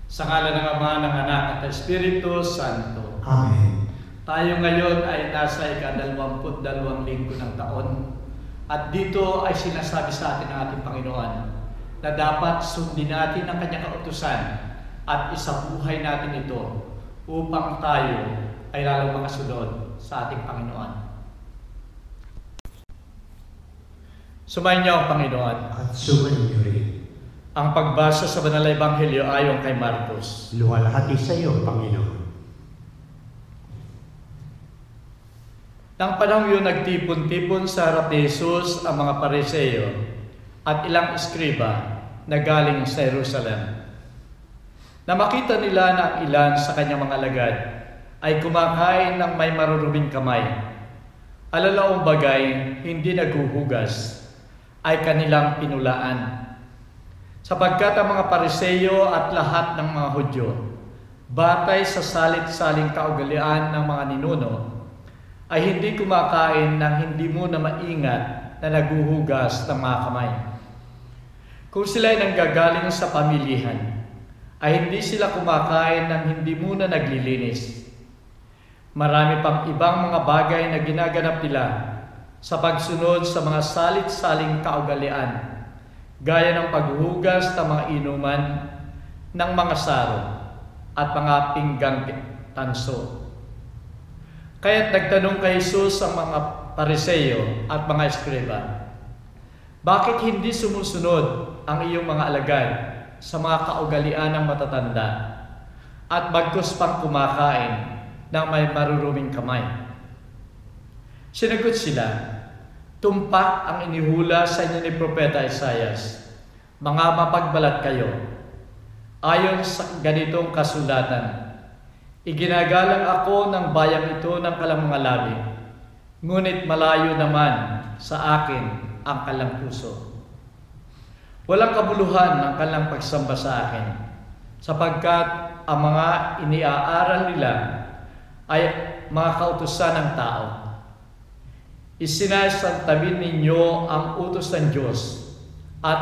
Sa ngala ng Ama, ng Anak at Espiritu Santo. Amen. Tayo ngayon ay nasa ika-22 linggo ng taon at dito ay sinasabi sa atin ng ating Panginoon na dapat sundin natin ang kanyang kautusan at isabuhay natin ito upang tayo ay lalong makasunod sa ating Panginoon. Sumayin niyo ang Panginoon. At sumayin niyo rin. Ang pagbasa sa Banal na Ebanghelyo ayon kay Marcos. Luwalhati sa iyo, Panginoon. Nang panahon yun, nagtipon-tipon sa harap ni Jesus ang mga Pariseo at ilang eskriba na galing sa Jerusalem. Na makita nila na ang ilan sa kanyang mga alagad ay kumakain ng may maruruming kamay. Alalaong bagay, hindi naghuhugas, ay kanilang pinulaan. Sapagkat ang mga Pariseo at lahat ng mga Hudyo, batay sa salit-saling kaugalian ng mga ninuno, ay hindi kumakain ng hindi muna maingat na naghuhugas ng mga kamay. Kung sila ay nanggagaling sa pamilihan, ay hindi sila kumakain ng hindi muna naglilinis. Marami pang ibang mga bagay na ginaganap nila sa pagsunod sa mga salit-saling kaugalian, gaya ng paghuhugas ng mga inuman, ng mga saro, at mga pinggang tanso. Kaya't nagtanong kay Jesus ang mga Pariseo at mga eskriba, bakit hindi sumusunod ang iyong mga alagad sa mga kaugalian ng matatanda at bagkus pang kumakain ng may maruruming kamay? Sinagot sila, tumpak ang inihula sa inyo ni Propeta Isaias, mga mapagbalat kayo. Ayon sa ganitong kasulatan, iginagalang ako ng bayang ito ng kalang mga labi, ngunit malayo naman sa akin ang kalang puso. Walang kabuluhan ang kalang pagsamba sa akin, sapagkat ang mga iniaaral nila ay mga kautusan ng tao. Isinasantabi ninyo ang utos ng Diyos at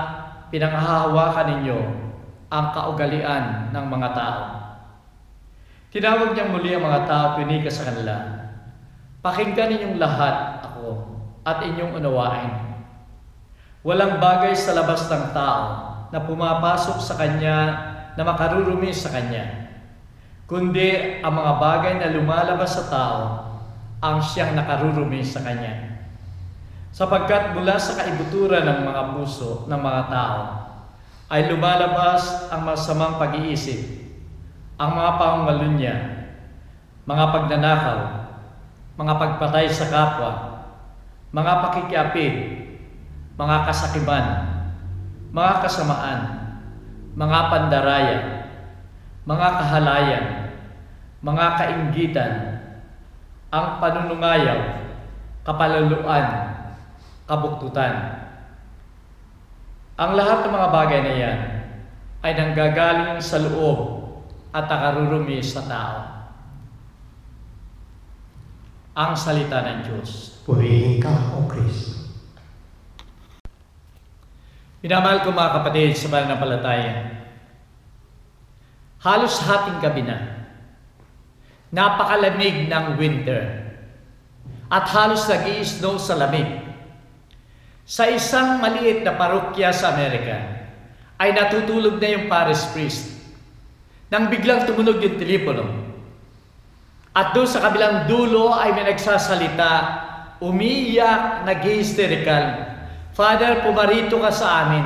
pinanghahawakan ninyo ang kaugalian ng mga tao. Tinawag niyang muli ang mga tao at pinika sa kanila, pakinggan ninyong lahat ako at inyong unawain. Walang bagay sa labas ng tao na pumapasok sa kanya na makarurumi sa kanya, kundi ang mga bagay na lumalabas sa tao ang siyang nakarurumi sa kanya. Sapagkat mula sa kaibuturan ng mga puso ng mga tao ay lumalabas ang masamang pag-iisip, ang mga pangangalunya, mga pagnanakaw, mga pagpatay sa kapwa, mga pakikiapid, mga kasakiman, mga kasamaan, mga pandaraya, mga kahalayan, mga kainggitan, ang panunungayaw, kapaluluan, kabuktutan. Ang lahat ng mga bagay na yan ay nanggagaling sa loob at nakarurumi sa tao. Ang salita ng Diyos. Purihin ka, O Kristo. Minamahal ko mga kapatid sa pananampalataya, halos hating gabi na, napakalamig ng winter at halos nag-i-snow sa lamig. Sa isang maliit na parokya sa Amerika ay natutulog na yung parish priest nang biglang tumunog yung telepono. At doon sa kabilang dulo ay may nagsasalita, umiiyak, nag-hysterical, Father, pumarito ka sa amin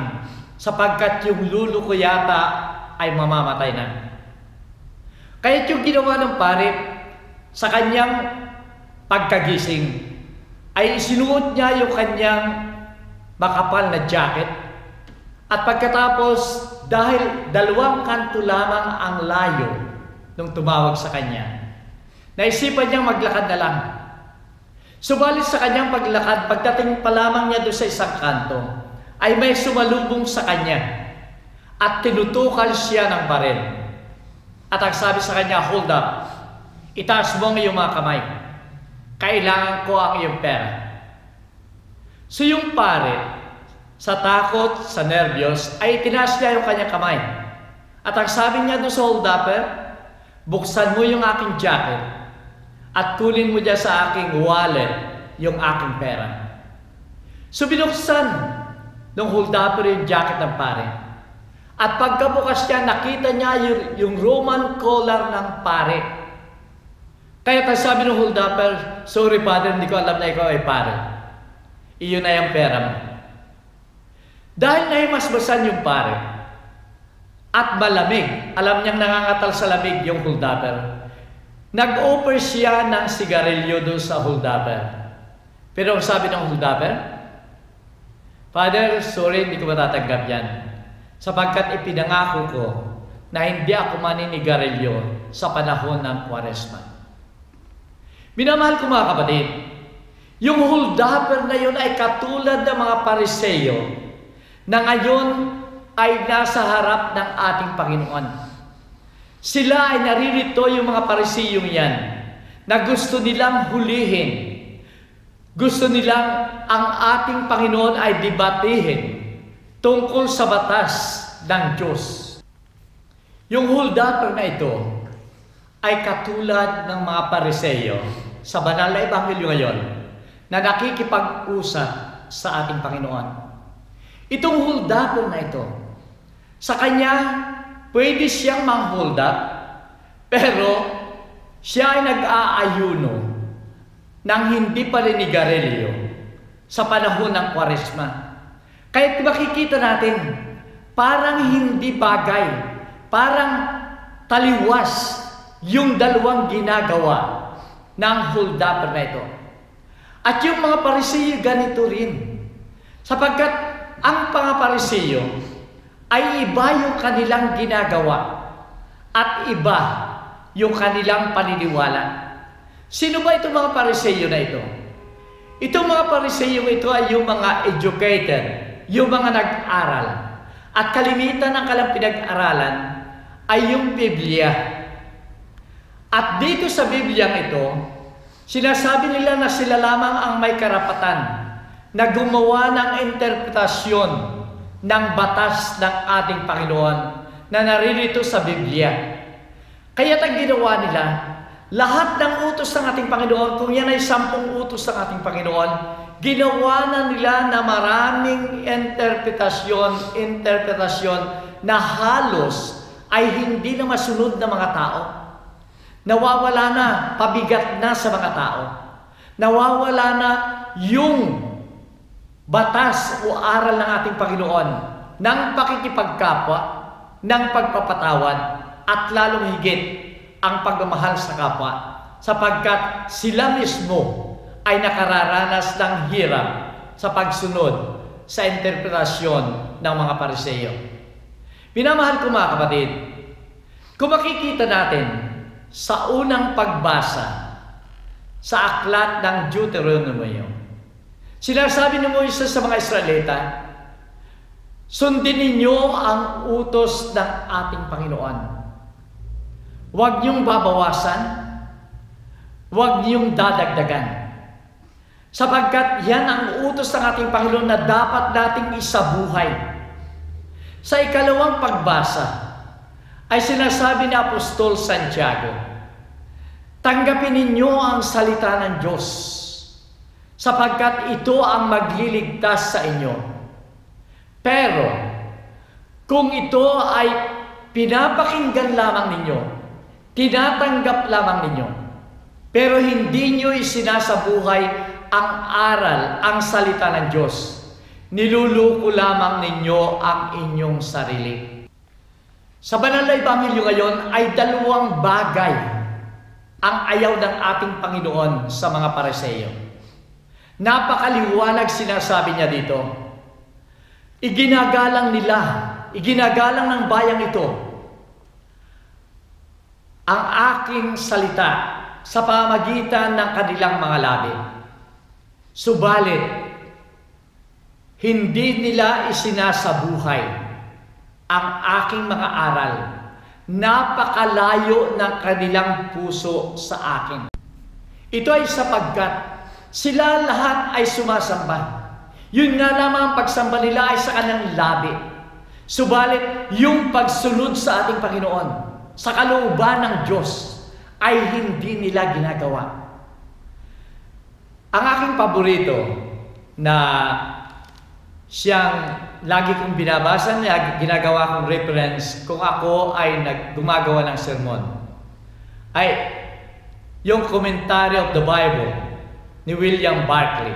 sapagkat yung lulo ko yata ay mamamatay na. Kaya yung ginawa ng pare sa kanyang pagkagising ay isinuot niya yung kanyang makapal na jacket at pagkatapos dahil 2 kanto lamang ang layo nung tumawag sa kanya, Naisipan niyang maglakad na lang. Subalit sa kanyang paglakad, pagdating pa lamang niya doon sa isang kanto, ay may sumalubong sa kanya at tinutukan siya ng baril. At ang sabi sa kanya, hold up, itaas mo ang iyong mga kamay. Kailangan ko ang iyong pera. So yung pare, sa takot, sa nervyos, ay tinaas niya yung kanyang kamay. At ang sabi niya doon sa hold-upper, buksan mo yung aking jacket at kunin mo dyan sa aking wallet yung aking pera. So binuksan ng hold-upper yung jacket ng pare. At pagkabukas niya, nakita niya yung Roman collar ng pare. Kaya sabi ng hold-upper, sorry father, hindi ko alam na ikaw ay pare. Iyon na yung pera mo. Dahil nahimasmasan yung pare at malamig, alam niyang nangangatal sa lamig yung hold-upper, nag-offer siya ng sigarilyo doon sa hold-upper. Pero ang sabi ng hold-upper, Father, sorry, hindi ko matatanggap yan. Sapagkat ipinangako ko na hindi ako maninigarilyo sa panahon ng Kwaresma. Minamahal ko mga kapatid, yung hold-upper na yun ay katulad ng mga Pariseo na ngayon ay nasa harap ng ating Panginoon. Sila ay naririto, yung mga Pariseyong yan, na gusto nilang hulihin. Gusto nilang ang ating Panginoon ay debatihin tungkol sa batas ng Diyos. Yung hold-upper na ito ay katulad ng mga Pariseo sa banal na ebanghelyo ngayon na nakikipag-usap sa ating Panginoon. Itong hold-upper na ito, sa kanya, pwede siyang mang-hold up, pero siya ay nag-aayuno ng hindi paninigarilyo sa panahon ng Kwaresma. Kaya makikita natin, parang hindi bagay, parang taliwas yung dalawang ginagawa ng hold-upper na ito. At yung mga Pariseo ganito rin, sapagkat ang mga Pariseo ay iba yung kanilang ginagawa at iba yung kanilang paniniwala. Sino ba itong mga Pariseo na ito? Itong mga Pariseo ito ay yung mga educated, yung mga nag-aral. At kalimitan ng kanilang pinag-aralan ay yung Biblia. At dito sa Biblia ito, sinasabi nila na sila lamang ang may karapatan na gumawa ng interpretasyon ng batas ng ating Panginoon na naririto sa Biblia. Kaya ang ginawa nila, lahat ng utos ng ating Panginoon, kung yan ay 10 utos ng ating Panginoon, ginawa na nila na maraming interpretasyon na halos ay hindi na masunod ng mga tao. Nawawala na, pabigat na sa mga tao. Nawawala na yung batas o aral ng ating Panginoon ng pakikipagkapwa, ng pagpapatawad, at lalong higit ang pagmamahal sa kapwa, sapagkat sila mismo ay nakararanas ng hirap sa pagsunod sa interpretasyon ng mga Pariseo. Minamahal ko mga kapatid, kung makikita natin sa unang pagbasa sa aklat ng Deuteronomy, sinasabi ni Moises sa mga Israelita, sundin ninyo ang utos ng ating Panginoon. Huwag niyong babawasan, huwag niyong dadagdagan. Sapagkat yan ang utos ng ating Panginoon na dapat nating isabuhay. Sa ikalawang pagbasa, ay sinasabi ni Apostol Santiago, tanggapin ninyo ang salita ng Diyos, sapagkat ito ang magliligtas sa inyo. Pero, kung ito ay pinapakinggan lamang ninyo, tinatanggap lamang ninyo, pero hindi nyo isinasabuhay ang aral, ang salita ng Diyos, niluluko lamang ninyo ang inyong sarili. Sa banal na ebanghelyo ngayon ay 2 bagay ang ayaw ng ating Panginoon sa mga Pariseo. Napakaliwanag sinasabi niya dito. Iginagalang nila, iginagalang ng bayang ito ang aking salita sa pamamagitan ng kanilang mga labi. Subalit, hindi nila isinasabuhay ang aking mga aral. Napakalayo ng kanilang puso sa akin. Ito ay sapagkat sila lahat ay sumasamba. Yun nga lamang ang pagsamba nila ay sa kanilang labi. Subalit, yung pagsunod sa ating Panginoon, sa kalooban ng Diyos, ay hindi nila ginagawa. Ang aking paborito na siyang lagi kong binabasa, ginagawa kong reference kung ako ay gumagawa ng sermon, ay yung Commentary of the Bible ni William Barclay.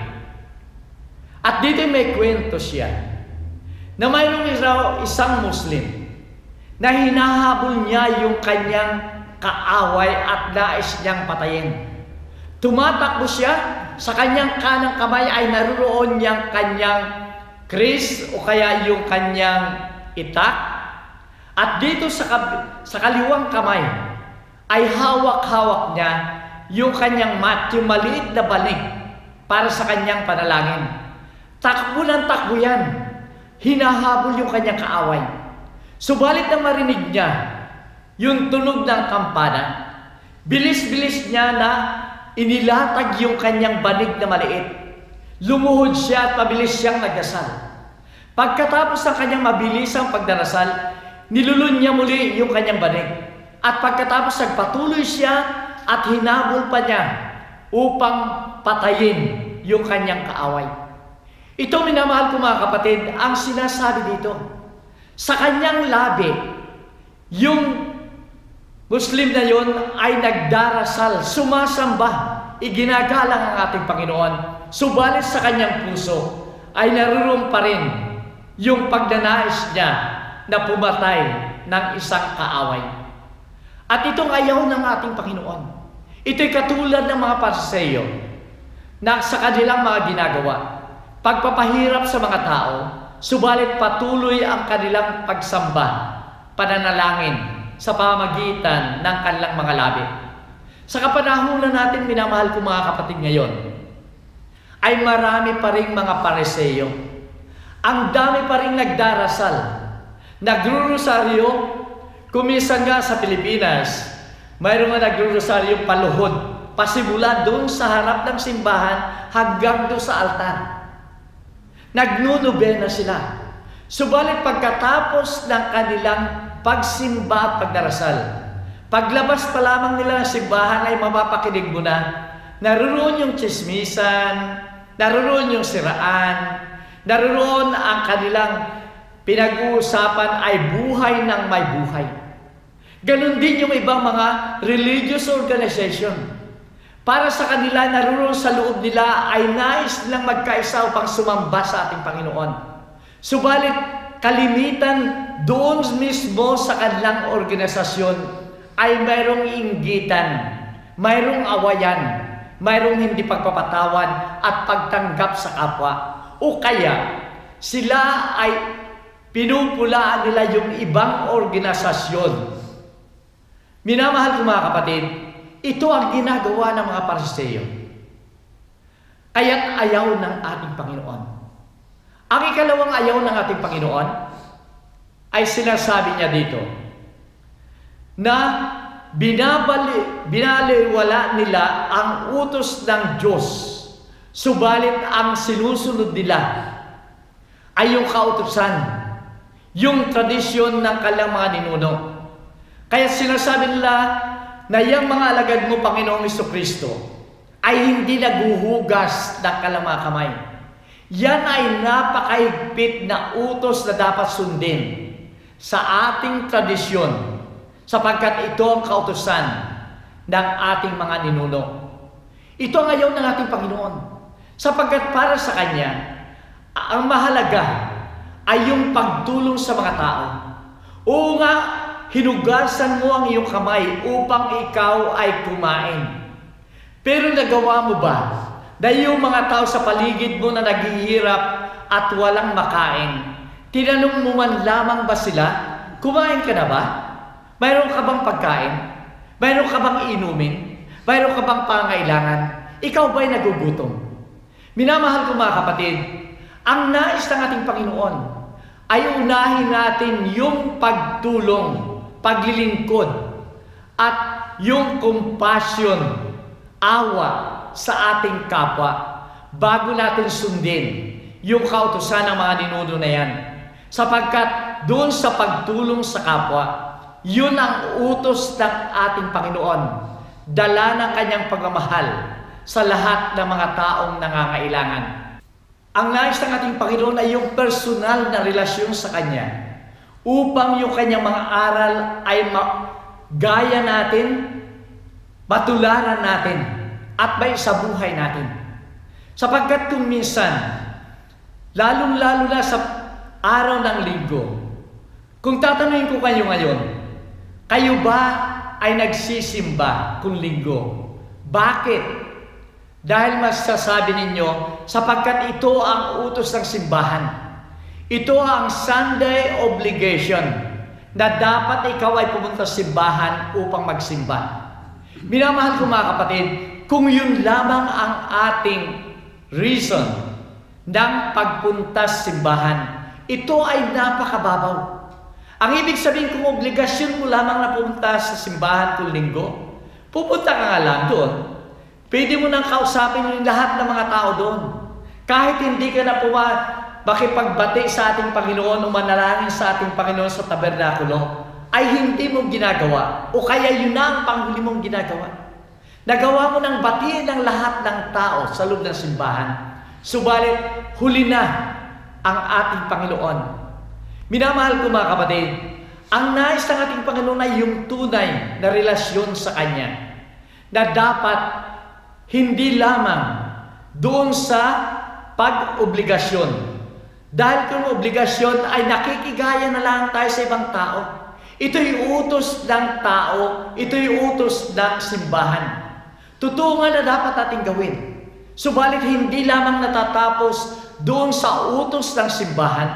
At dito may kwento siya na mayroong isang Muslim na hinahabol niya yung kanyang kaaway at nais niyang patayin. Tumatakbo siya, sa kanyang kanang kamay ay naroon niyang kanyang kris o kaya yung kanyang itak. At dito sa kaliwang kamay ay hawak-hawak niya yung kanyang mat, yung maliit na banig para sa kanyang panalangin. Takbo ng takbo yan. Hinahabol yung kanyang kaaway. Subalit na marinig niya yung tunog ng kampana, bilis-bilis niya na inilatag yung kanyang banig na maliit. Lumuhod siya at mabilis siyang nagdasal. Pagkatapos ng kanyang mabilisang pagdarasal, nilulun niya muli yung kanyang banig. At pagkatapos nagpatuloy siya at hinabol pa niya upang patayin yung kanyang kaaway. Ito, minamahal ko mga kapatid, ang sinasabi dito. Sa kanyang labi, yung Muslim na yon ay nagdarasal, sumasamba, iginagalang ang ating Panginoon. Subalit sa kanyang puso ay naroon pa rin yung pagnanais niya na pumatay ng isang kaaway. At itong ayaw ng ating Panginoon. Ito'y katulad ng mga Pariseo na sa kanilang mga ginagawa, pagpapahirap sa mga tao, subalit patuloy ang kanilang pagsamba, pananalangin sa pamamagitan ng kanilang mga labi. Sa kapanahunan natin, minamahal ko mga kapatid ngayon, ay marami pa ring mga Pariseo. Ang dami pa ring nagdarasal, nagrurosaryo. Kuminsan nga sa Pilipinas, mayroong nga nagrurosaryo paluhod, pasimula doon sa harap ng simbahan hanggang doon sa altar. Nagnunubena sila. Subalit pagkatapos ng kanilang pagsimba at pagdarasal, paglabas pa lamang nila ng simbahan ay mapapakinig mo na, naroon yung tsismisan, naroon yung siraan, naroon ang kanilang pinag-uusapan ay buhay ng may buhay. Ganon din yung ibang mga religious organization. Para sa kanila, naroon sa loob nila ay nais nilang magkaisa upang sumamba sa ating Panginoon. Subalit, kalimitan doon mismo sa kanilang organisasyon ay mayroong inggitan, mayroong awayan, mayroong hindi pagpapatawad at pagtanggap sa kapwa. O kaya, sila ay pinupulaan nila yung ibang organisasyon. Minamahal ko mga kapatid, ito ang ginagawa ng mga Pariseo. Kaya't ayaw ng ating Panginoon. Ang ikalawang ayaw ng ating Panginoon ay sinasabi niya dito na binaliwala nila ang utos ng Diyos, subalit ang sinusunod nila ay yung kautusan, yung tradisyon ng kanilang mga ninuno. Kaya sinasabi nila na yung mga alagad mo, Panginoong Jesucristo, ay hindi naguhugas ng kanilang mga kamay. Yan ay napakahigpit na utos na dapat sundin sa ating tradisyon, sapagkat ito ang kautusan ng ating mga ninuno. Ito ang ayaw ng ating Panginoon, sapagkat para sa Kanya, ang mahalaga ay yung pagtulong sa mga tao. Oo nga, hinugasan mo ang iyong kamay upang ikaw ay kumain. Pero nagawa mo ba na yung mga tao sa paligid mo na naghihirap at walang makain, tinanong mo man lamang ba sila, kumain ka na ba? Mayroon ka bang pagkain? Mayroon ka bang inumin? Mayroon ka bang pangailangan? Ikaw ba'y nagugutom? Minamahal ko mga kapatid, ang nais ng ating Panginoon ay unahin natin yung pagtulong, paglilingkod, at yung compassion, awa sa ating kapwa bago natin sundin yung kautusan ng mga ninuno na yan. Sapagkat doon sa pagtulong sa kapwa, yun ang utos ng ating Panginoon. Dala ng kanyang pagmamahal sa lahat ng mga taong nangangailangan. Ang nais ng ating Panginoon ay yung personal na relasyon sa Kanya upang yung kanyang mga aral ay gaya natin, matularan natin, at may sa buhay natin. Sapagkat kung minsan, lalong-lalo na sa araw ng linggo, kung tatanungin ko kayo ngayon, kayo ba ay nagsisimba kung linggo? Bakit? Dahil masasabi ninyo, sapagkat ito ang utos ng simbahan. Ito ang Sunday obligation na dapat ikaw ay pumunta sa simbahan upang magsimba. Minamahal ko mga kapatid, kung yun lamang ang ating reason ng pagpunta sa simbahan, ito ay napakababaw. Ang ibig sabihin kung obligasyon mo lamang na pumunta sa simbahan kung linggo, pupunta ka nga lang doon. Pwede mo nang kausapin yung lahat ng mga tao doon. Kahit hindi ka na makipagbati sa ating Panginoon o manalangin sa ating Panginoon sa tabernakulo, ay hindi mo ginagawa. O kaya yun na ang panghuli mong ginagawa. Nagawa mo ng batiin ng lahat ng tao sa loob ng simbahan. Subalit, huli na ang ating Panginoon. Minamahal ko mga kapatid, ang nais ng ating Panginoon ay yung tunay na relasyon sa Kanya. Na dapat hindi lamang doon sa pag-obligasyon. Dahil kung obligasyon ay nakikigaya na lang tayo sa ibang tao. Ito'y utos ng tao, ito'y utos ng simbahan. Totoo nga na dapat ating gawin. Subalit hindi lamang natatapos doon sa utos ng simbahan,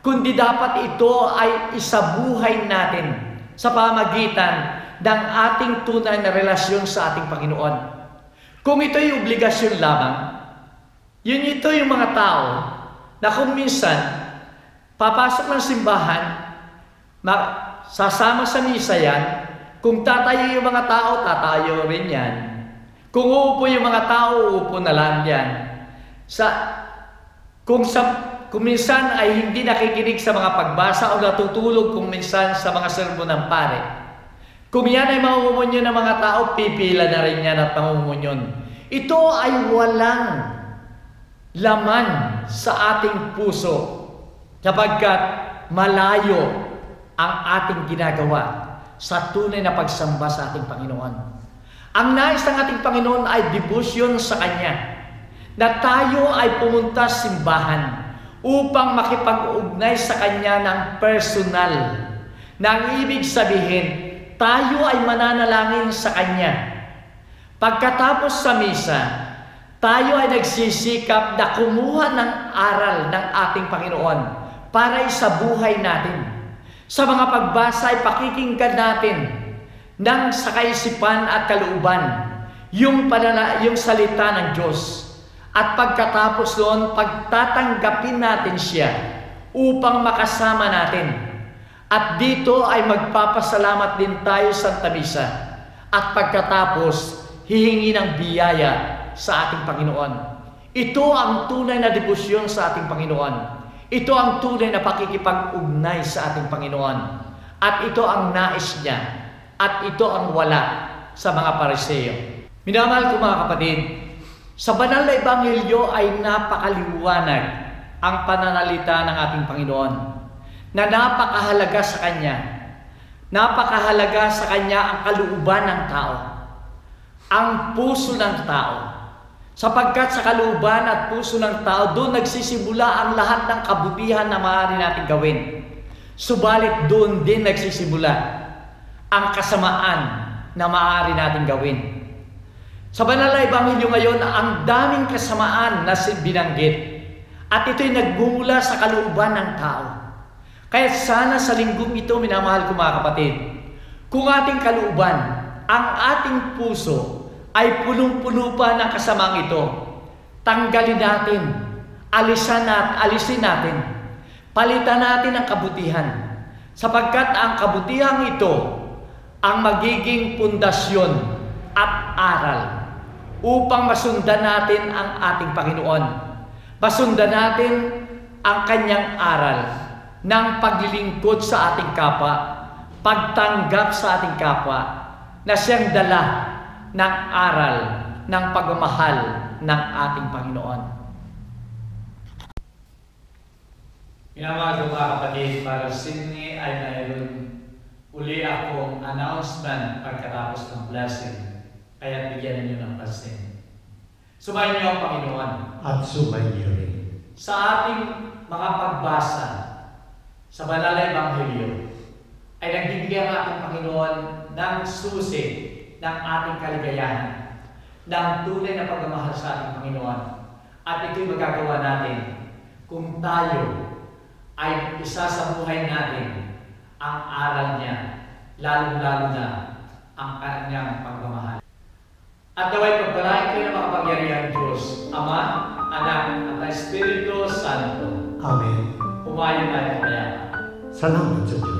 kundi dapat ito ay isabuhay natin sa pamagitan ng ating tunay na relasyon sa ating Panginoon. Kung ito'y obligasyon lamang, ito yung mga tao na kung minsan papasok ng simbahan, sasama sa misa yan, kung tatayo yung mga tao, tatayo rin yan. Kung uupo yung mga tao, uupo na lang yan. Kung minsan ay hindi nakikinig sa mga pagbasa o natutulog kung minsan sa mga sermon ng pare. Kung yan ay mamumunyon ng mga tao, pipila na rin yan at mamumunyon. Ito ay walang laman sa ating puso sapagkat malayo ang ating ginagawa sa tunay na pagsamba sa ating Panginoon. Ang nais ng ating Panginoon ay debosyon sa Kanya, na tayo ay pumunta sa simbahan upang makipag-ugnay sa Kanya ng personal, na ang ibig sabihin, tayo ay mananalangin sa Kanya. Pagkatapos sa misa, tayo ay nagsisikap na kumuha ng aral ng ating Panginoon para isabuhay natin. Sa mga pagbasa ay pakikinggan natin ng sa kaisipan at kalooban yung salita ng Diyos. At pagkatapos noon, pagtatanggapin natin siya upang makasama natin. At dito ay magpapasalamat din tayo sa Santa Misa. At pagkatapos, hihingi ng biyaya sa ating Panginoon. Ito ang tunay na debosyon sa ating Panginoon. Ito ang tunay na pakikipag-ugnay sa ating Panginoon. At ito ang nais niya. At ito ang wala sa mga Pariseo. Minamahal ko mga kapatid, sa banal na ebanghelyo ay napakaliwanag ang pananalita ng ating Panginoon na napakahalaga sa Kanya. Napakahalaga sa Kanya ang kalooban ng tao, ang puso ng tao. Sapagkat sa kalooban at puso ng tao, doon nagsisimula ang lahat ng kabutihan na maaari natin gawin. Subalit doon din nagsisimula ang kasamaan na maaari natin gawin. Sa banal na ebanghelyo ngayon, ang daming kasamaan na binanggit. At ito'y nagmumula sa kalooban ng tao. Kaya sana sa linggong ito, minamahal ko mga kapatid, kung ating kalooban, ang ating puso, ay punong-puno pa ng kasamang ito. Tanggalin natin, alisin natin, palitan natin ang kabutihan, sapagkat ang kabutihang ito ang magiging pundasyon at aral upang masundan natin ang ating Panginoon. Masundan natin ang kanyang aral ng paglilingkod sa ating kapwa, pagtanggap sa ating kapwa, na siyang dala ng aral ng pagmamahal ng ating Panginoon. Minamahal ko mga kapatid, para Sydney ay mayroon uli akong announcement pagkatapos ng blessing. Kaya bigyan niyo ng pansin. Sumayin niyo ang Panginoon. At sumainyo rin. Sa ating mga pagbasa sa Banal na Ebanghelyo, ay nagbibigay ang ating Panginoon ng susi ng ating kaligayahan, ng tunay na pagmamahal sa ating Panginoon. At ito'y magagawa natin kung tayo ay isa sa buhay natin ang aral niya, lalong-lalo na ang kanyang pagmamahal. At naway pagpalain kayo ng mga kapangyarihang Diyos, Ama, Anak, at Espiritu Santo. Amen. Humayon tayo kaya. Salamat sa Diyos.